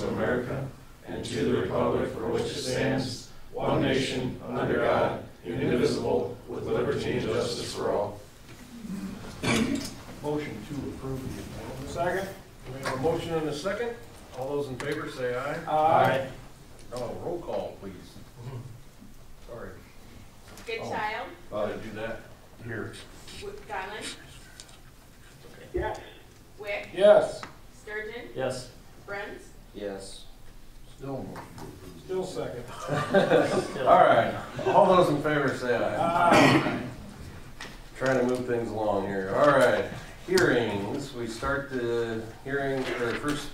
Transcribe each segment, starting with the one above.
of America and to the republic for which it stands, one nation, under God, indivisible, with liberty and justice for all. Motion to approve the amendment. Second. We have a motion and a second. All those in favor say aye. Aye. Oh, roll call, please. Sorry. Goodchild, Thought I'd do that. Here. Donlin, Yes. Wick, Yes. Sturgeon, Yes. Bruns, Yes. Still motion to approve. Still second. All right. All those in favor say aye. Aye. Trying to move things along here. All right. Hearings. We start the hearing, or first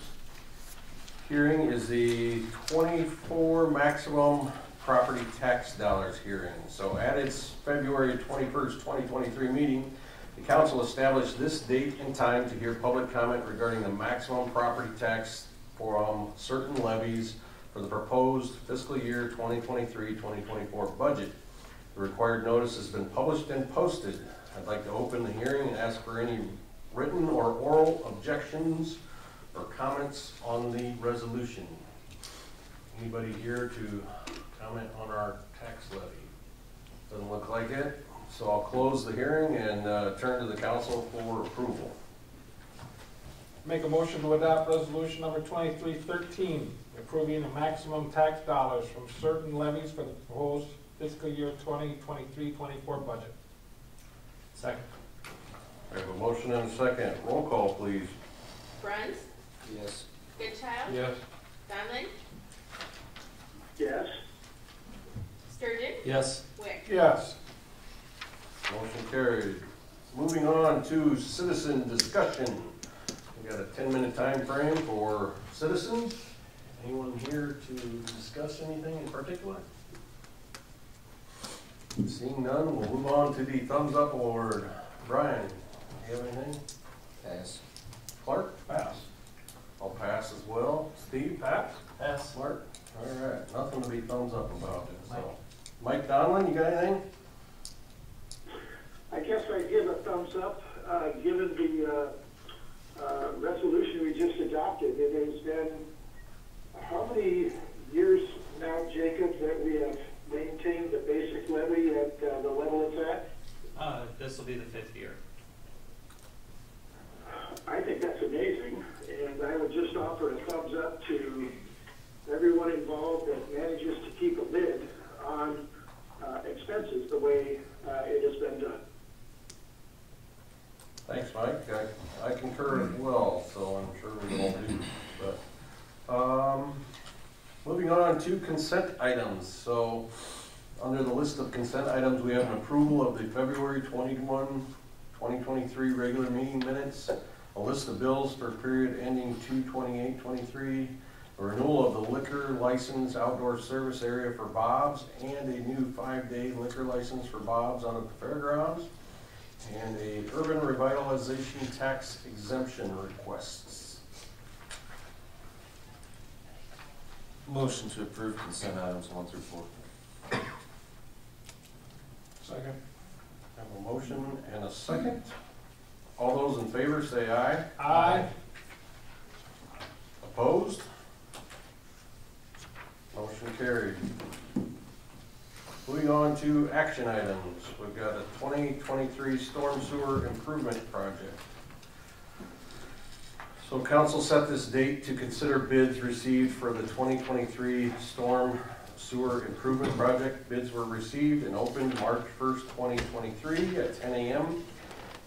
hearing is the 24 maximum property tax dollars hearing. So at its February 21st, 2023 meeting, the council established this date and time to hear public comment regarding the maximum property tax from certain levies for the proposed fiscal year 2023-2024 budget. The required notice has been published and posted. I'd like to open the hearing and ask for any written or oral objections or comments on the resolution. Anybody here to comment on our tax levy? Doesn't look like it. So I'll close the hearing and turn to the council for approval. Make a motion to adopt resolution number 2313, approving the maximum tax dollars from certain levies for the proposed fiscal year 2023-24 budget. Second. I have a motion and a second. Roll call, please. Bruns, Yes. Goodchild, Yes. Donlin, Yes. Sturgeon, Yes. Wick. Yes. Motion carried. Moving on to citizen discussion. We got a 10-minute time frame for citizens. Anyone here to discuss anything in particular? Seeing none, we'll move on to the thumbs up award. Brian, do you have anything? Pass. Clark? Pass. I'll pass as well. Steve? Pass. Pass. Clark? All right, nothing to be thumbs up about it, so. Mike Donlin, you got anything? I guess I give a thumbs up, given the resolution we just adopted. It has been how many years now, Jacob, that we have maintained the basic levy at the level it's at? This will be the 5th year. I think that's amazing, and I would just offer a thumbs up to everyone involved that manages to keep a lid on expenses the way it has been done. Thanks, Mike. I concur as well, so I'm sure we all do. But moving on to consent items. So under the list of consent items, we have an approval of the February 21, 2023 regular meeting minutes, a list of bills for period ending 2/28/23, a renewal of the liquor license outdoor service area for Bob's, and a new 5-day liquor license for Bob's out at the fairgrounds, and a urban revitalization tax exemption requests. Motion to approve consent items 1 through 4. Second. I have a motion and a second. All those in favor say aye. Aye. Opposed? Motion carried. Moving on to action items. We've got a 2023 storm sewer improvement project. So council set this date to consider bids received for the 2023 storm sewer improvement project. Bids were received and opened March 1st, 2023 at 10 a.m.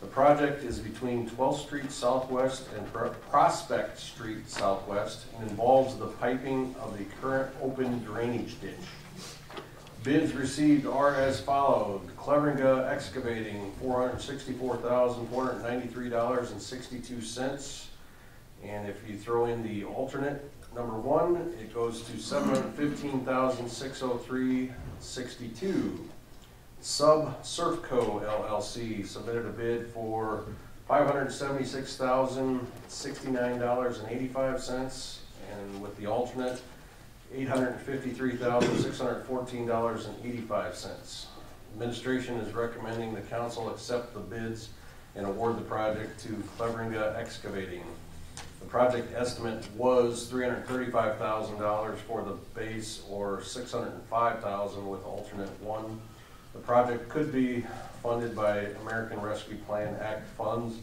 The project is between 12th Street Southwest and Prospect Street Southwest and involves the piping of the current open drainage ditch. Bids received are as followed. Cleveringa Excavating, $464,493.62. And if you throw in the alternate number 1, it goes to $715,603.62. Sub Surfco LLC submitted a bid for $576,069.85, and with the alternate, $853,614.85. Administration is recommending the council accept the bids and award the project to Cleveringa Excavating. The project estimate was $335,000 for the base or $605,000 with alternate one. The project could be funded by American Rescue Plan Act funds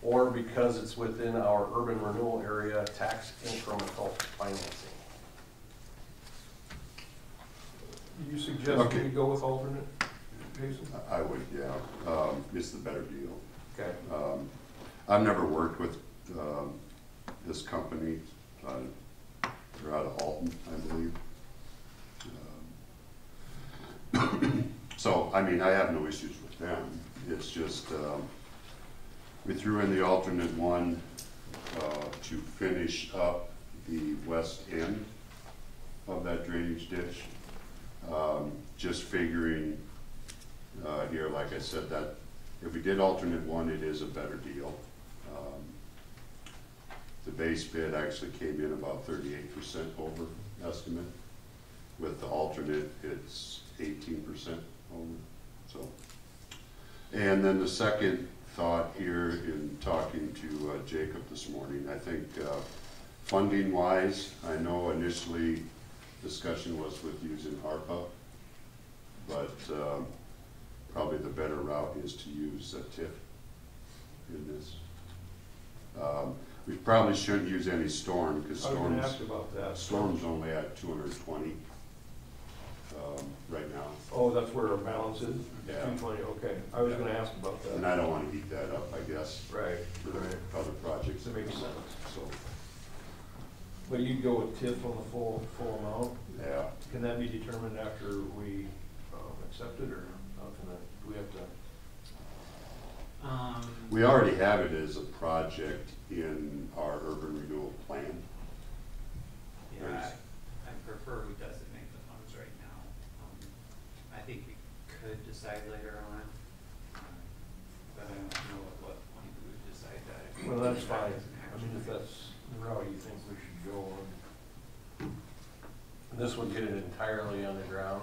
or because it's within our urban renewal area tax incremental financing. You suggest Okay. we go with alternate, Jason? I would, yeah. It's the better deal. Okay. I've never worked with this company. They're out of Alton, I believe. So, I mean, I have no issues with them. It's just, we threw in the alternate one to finish up the west end of that drainage ditch. Just figuring here, like I said, that if we did alternate one, it is a better deal. The base bid actually came in about 38% over estimate. With the alternate, it's 18% over. So, and then the second thought here in talking to Jacob this morning, I think funding wise, I know initially discussion was with using ARPA, but probably the better route is to use a TIF in this. We probably shouldn't use any storm because I was gonna ask about that. storm's only at 220 right now, Oh, that's where our balance is? Yeah. 220, okay. I was gonna ask about and that. I don't want to heat that up, I guess, Right, for the right. other projects. That makes sense. So, But you'd go with TIF on the full amount? yeah. Can that be determined after we accept it, or how can that, do we have to? We already have it as a project in our urban renewal plan. Yeah, I prefer we designate the funds right now. I think we could decide later on, but I don't know at what point we would decide that. If we Well, that's decide fine. as an I action mean, if item. that's the route you think we should go on. This would get it entirely underground.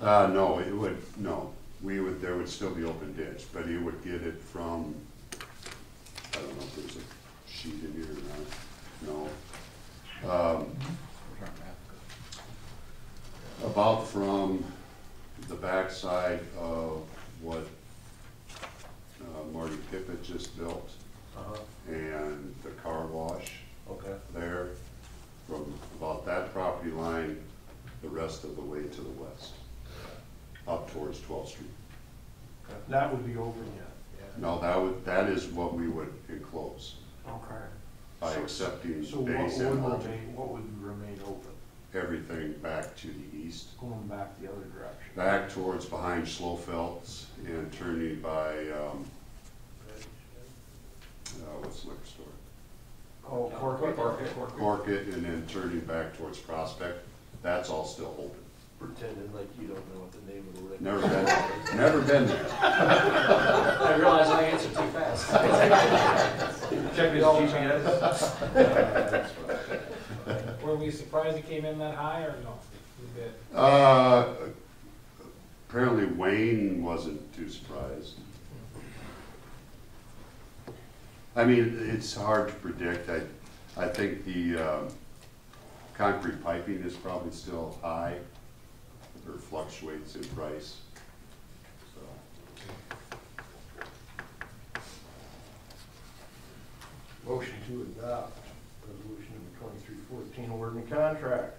No, it would, no, there would still be open ditch, but it would get it from, I don't know if there's a sheet in here or not, no. About from the backside of what Marty Pippett just built and the car wash Okay. there, from about that property line, the rest of the way to the west, up towards 12th Street. That would be open yet? No, that is what we would enclose Okay. by So- accepting So what base would and alternate. remain open, Everything back to the east, going back the other direction? back towards behind Schlofeld's and turning by, what's the liquor store? Oh, Corkett? Corkett, and then turning back towards Prospect. That's all still open. Pretending like you don't know what the name of the liquor. Never been there. I realize I answered too fast. Check his GPS. Were we surprised it came in that high or no? We did. Apparently Wayne wasn't too surprised. I mean, it's hard to predict. I think the concrete piping is probably still high or fluctuates in price. So, Motion to adopt resolution number 2314, awarding a contract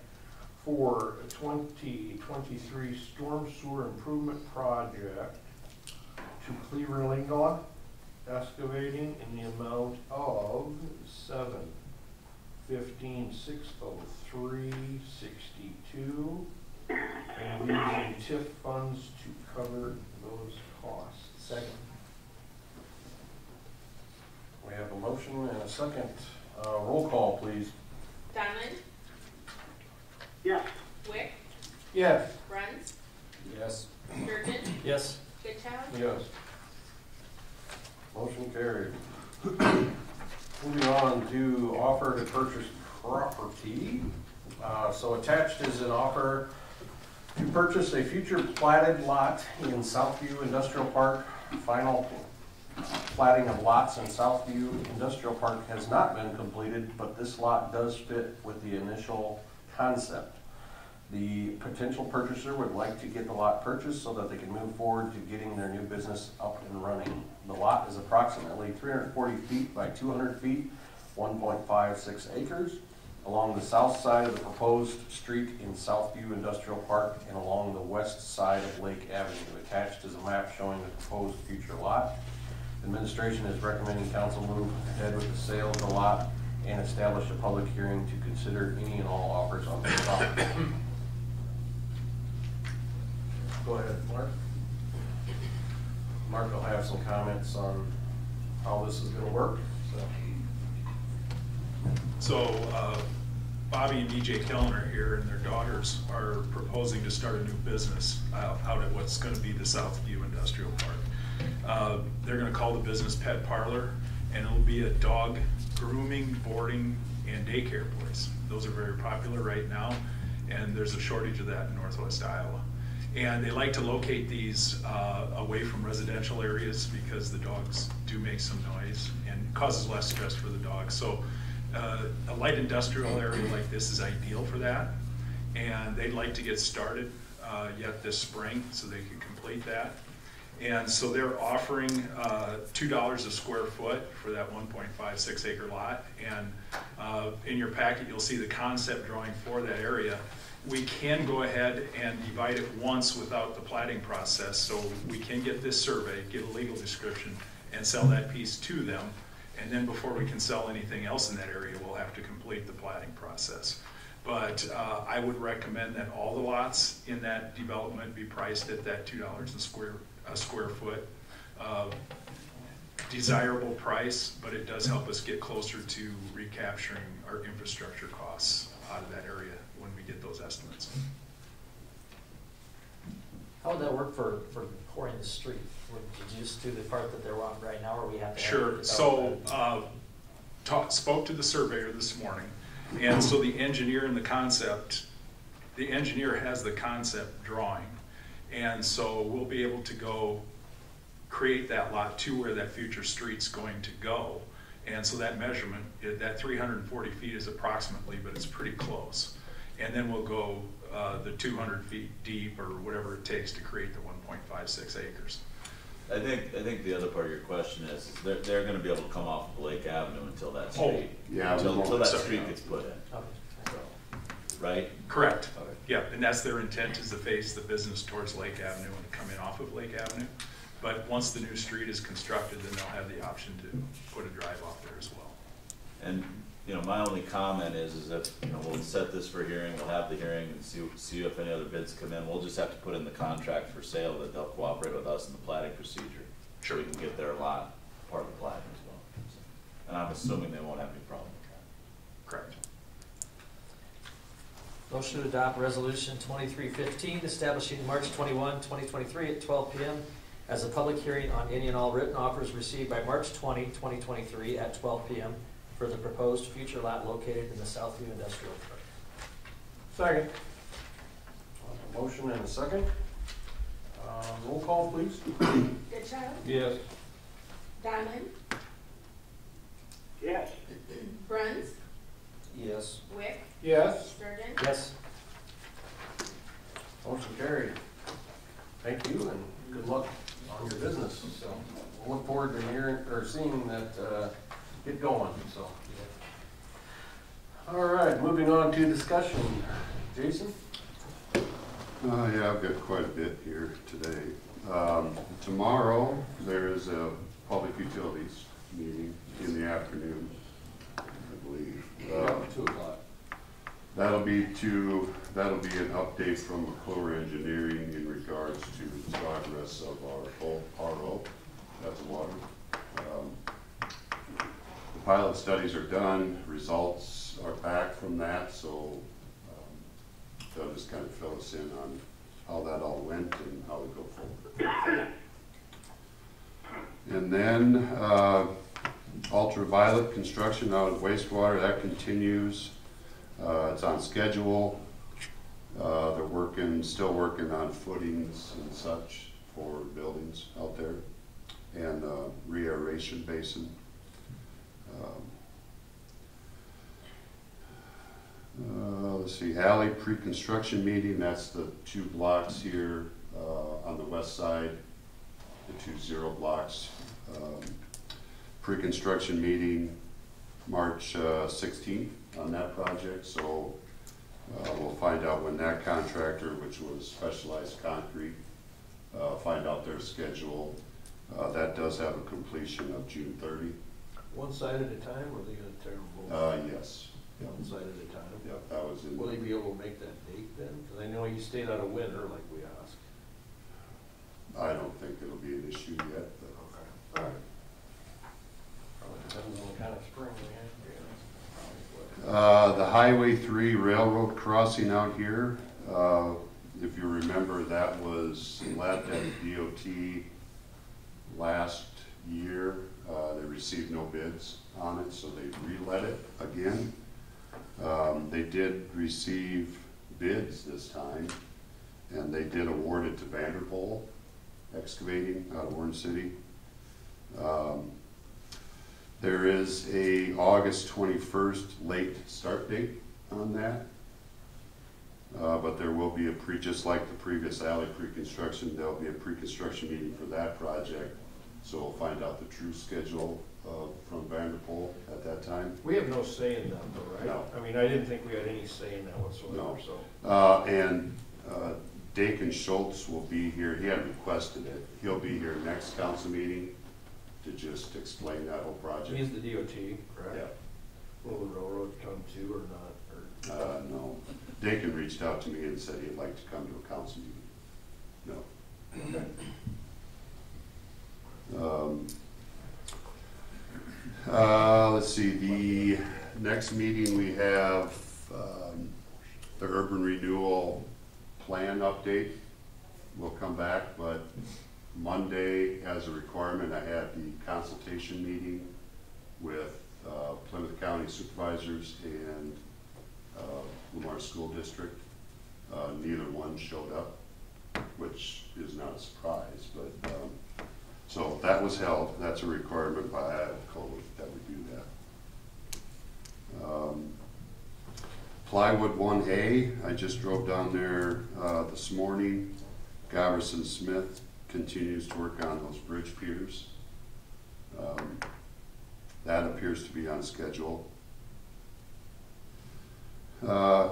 for a 2023 storm sewer improvement project to Cleaver Lingala Excavating in the amount of $715,603.62 and using TIF funds to cover those costs. Second. We have a motion and a second. Roll call, please. Donlin, Yes. Wick, Yes. Bruns, Yes. Sturgeon, Yes. Goodchild, Yes. Motion carried. Moving on to offer to purchase property. So attached is an offer to purchase a future platted lot in Southview Industrial Park. Final plating of lots in Southview Industrial Park has not been completed, but this lot does fit with the initial concept. The potential purchaser would like to get the lot purchased so that they can move forward to getting their new business up and running. The lot is approximately 340 feet by 200 feet, 1.56 acres, along the south side of the proposed street in Southview Industrial Park and along the west side of Lake Avenue. Attached is a map showing the proposed future lot. Administration is recommending council move ahead with the sale of the lot and establish a public hearing to consider any and all offers on the property. Go ahead, Mark. Mark will have some comments on how this is gonna work, So Bobby and DJ Kellner here and their daughters are proposing to start a new business out at what's gonna be the Southview Industrial Park. They're gonna call the business Pet Parlor, and it'll be a dog grooming, boarding, and daycare place. Those are very popular right now, and there's a shortage of that in Northwest Iowa. And they like to locate these away from residential areas because the dogs do make some noise and causes less stress for the dogs. So a light industrial area like this is ideal for that. And they'd like to get started yet this spring so they can complete that. And so they're offering $2 a square foot for that 1.56 acre lot. And in your packet, you'll see the concept drawing for that area. We can go ahead and divide it once without the plating process, so we can get this survey, get a legal description, and sell that piece to them. And then before we can sell anything else in that area, we'll have to complete the plating process. But I would recommend that all the lots in that development be priced at that $2 a square foot. Desirable price, but it does help us get closer to recapturing our infrastructure costs out of that area when we get those estimates. How would that work for pouring the street? Did you just do the part that they're on right now, or we have to? Sure. So spoke to the surveyor this morning, and so the engineer and the engineer has the concept drawing, and so we'll be able to go create that lot to where that future street's going to go. And so that measurement, that 340 feet is approximately, but it's pretty close. And then we'll go the 200 feet deep or whatever it takes to create the 1.56 acres. I think the other part of your question is they're going to be able to come off of Lake Avenue until that street, until that street gets put in. Okay. So, right? Correct. Okay. Yeah, and that's their intent, is to face the business towards Lake Avenue and to come in off of Lake Avenue. But once the new street is constructed, then they'll have the option to put a drive off there as well. And my only comment is that we'll set this for hearing. We'll have the hearing and see if any other bids come in. We'll just have to put in the contract for sale that they'll cooperate with us in the platting procedure. Sure. So we can get their lot part of the platting as well. So, and I'm assuming they won't have any problem with that. Correct. Motion to adopt resolution 2315, establishing March 21, 2023 at 12 p.m. as a public hearing on any and all written offers received by March 20, 2023 at 12 p.m. for the proposed future lot located in the Southview Industrial Park. Second. A motion and a second. Roll call, please. Goodchild, Yes. Diamond, Yes. Bruns, Yes. Wick, Yes. Sturgeon. Yes. Motion carried. Thank you and good luck on your business. So we'll look forward to hearing or seeing that get going. So, all right, moving on to discussion. Jason? Yeah, I've got quite a bit here today. Tomorrow, there is a public utilities meeting in the afternoon, I believe. 2 o'clock. That'll be an update from McClure Engineering in regards to the progress of our RO at the water. The pilot studies are done, results are back from that, so they'll just kind of fill us in on how that all went and how we go forward. And then ultraviolet construction out of wastewater, that continues. It's on schedule. They're still working on footings and such for buildings out there. and re-aeration basin. Let's see, alley pre-construction meeting, that's the 2 blocks here on the west side, the 2 0 blocks. Pre-construction meeting March 16th on that project, so we'll find out when that contractor, which was Specialized Concrete, find out their schedule. That does have a completion of June 30. One side at a time, or are they gonna tear them both? Yes. Yep. One side at a time? Yep, that was in. Will he be able to make that date then? Because I know he stayed out of winter like we asked. I don't think it'll be an issue yet, but. Okay. All right. Probably depends on what kind of spring we have. The Highway 3 railroad crossing out here, if you remember, that was let at DOT last year. They received no bids on it, so they re-let it again. They did receive bids this time, and they did award it to Vanderpool Excavating out of Orange City. There is a August 21st late start date on that. But there will be just like the previous alley pre-construction, there'll be a pre-construction meeting for that project. So we'll find out the true schedule from Vanderpool at that time. We have no say in that though, right? No. I mean, I didn't think we had any say in that whatsoever, No. so. And Dakin Schultz will be here. He had requested it. He'll be here next council meeting to just explain that whole project. He's the DOT, correct? Yeah. Will the railroad come too or not? Or No. Dakin reached out to me and said he'd like to come to a council meeting. No. Let's see, the next meeting we have the urban renewal plan update will come back, but Monday, as a requirement, I had the consultation meeting with Plymouth County supervisors and Lamar School District. Neither one showed up, which is not a surprise, but so that was held. That's a requirement by Iowa code that we do that. Plywood 1A, I just drove down there this morning. Goverson Smith continues to work on those bridge piers. That appears to be on schedule.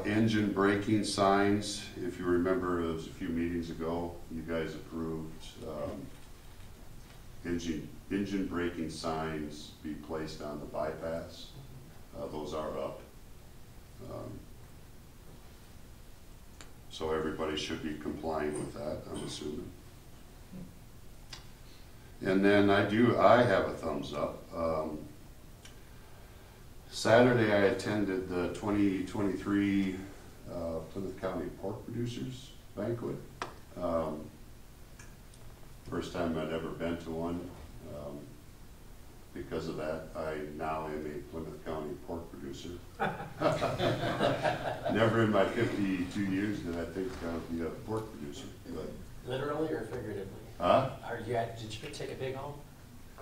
Engine braking signs, if you remember, it was a few meetings ago, you guys approved engine braking signs be placed on the bypass. Those are up. So everybody should be complying with that, I'm assuming. And then I have a thumbs up. Saturday I attended the 2023 Plymouth County Pork Producers Banquet. First time I'd ever been to one. Because of that, I now am a Plymouth County pork producer. Never in my 52 years did I think I would be a pork producer. But, Literally or figuratively? huh? Did you take a pig home?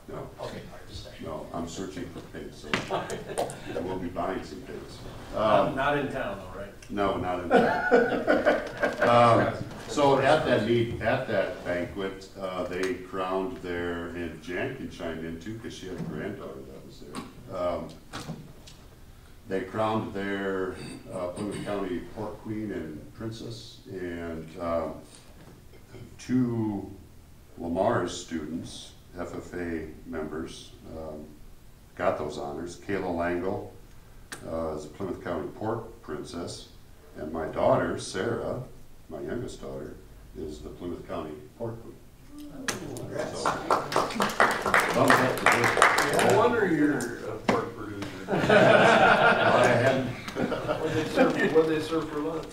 No. Okay, all right, just checking. No, I'm searching for pigs, so I will be buying some pigs. not in town though, right? No, not in fact. So at that banquet, they crowned their, and Jan can chime in too, because she had a granddaughter that was there. They crowned their Plymouth County Pork Queen and Princess, and 2 Lamar's students, FFA members, got those honors. Kayla Langle is a Plymouth County Pork Princess, and my daughter, Sarah, my youngest daughter, is the Plymouth County Pork Queen. So, thumbs up to this. No wonder you're a pork producer. Well, I hadn't. What they serve for lunch?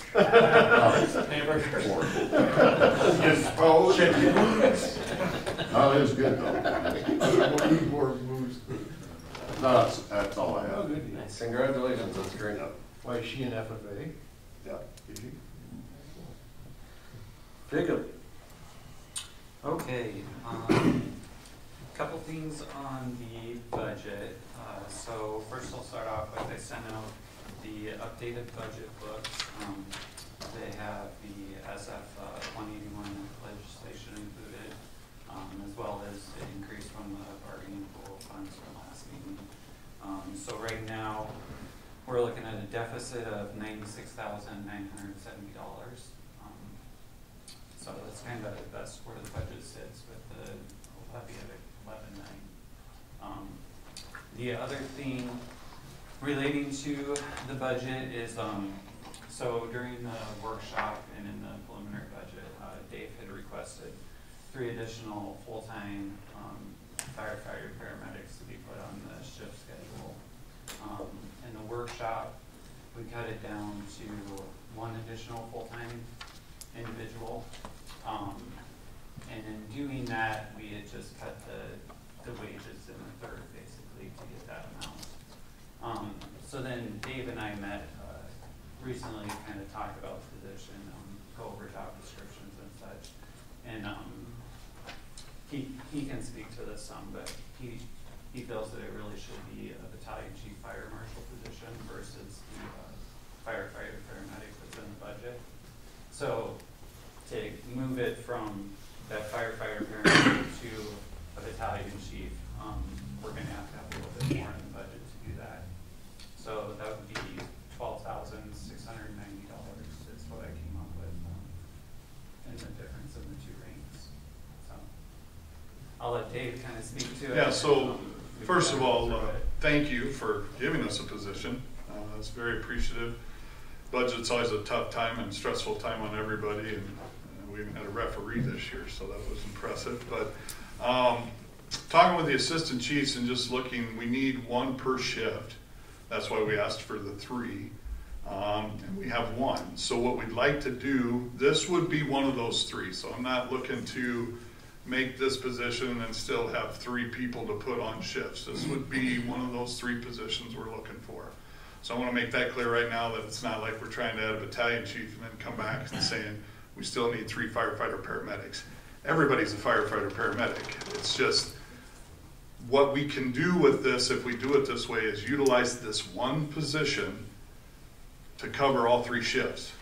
Oh, it was good though. Need more moves. No, that's all I Oh, have. good. Nice. Congratulations, that's great. Why is she an FFA? Yeah. Jacob? Okay, Couple things on the budget. So first I'll start off with, I sent out the updated budget books. They have the SF 181 legislation included, as well as the increase from the bargaining pool funds from last meeting. So right now, we're looking at a deficit of $96,970. So that's kind of, that's where the budget sits with the levy of 11.9. The other thing relating to the budget is, so during the workshop and in the preliminary budget, Dave had requested 3 additional full-time firefighter paramedics to be put on the shift schedule. In the workshop, we cut it down to 1 additional full-time individual. And in doing that, we had just cut the wages in the third, basically, to get that amount. So then Dave and I met recently to kind of talk about the position, go over job descriptions and such. And he can speak to this some, but he feels that it really should be a battalion chief fire marshal position versus the firefighter paramedic that's in the budget. So to move it from that firefighter paramedic to a battalion chief, we're going to have a little bit more in the budget to do that. So that would be $12,690 is what I came up with, and the difference in the 2 ranks. So I'll let Dave kind of speak to it. Yeah, so first of all, thank you for giving us a position. It's very appreciative. Budget's always a tough time and stressful time on everybody, and we even had a referee this year, so that was impressive. But talking with the assistant chiefs and just looking, we need 1 per shift. That's why we asked for the 3, and we have 1. So what we'd like to do, this would be one of those 3. So I'm not looking to make this position and still have 3 people to put on shifts. This would be one of those 3 positions we're looking for. So I want to make that clear right now, that it's not like we're trying to add a battalion chief and then come back and saying we still need 3 firefighter paramedics. Everybody's a firefighter paramedic. It's just what we can do with this, if we do it this way, is utilize this 1 position to cover all 3 shifts.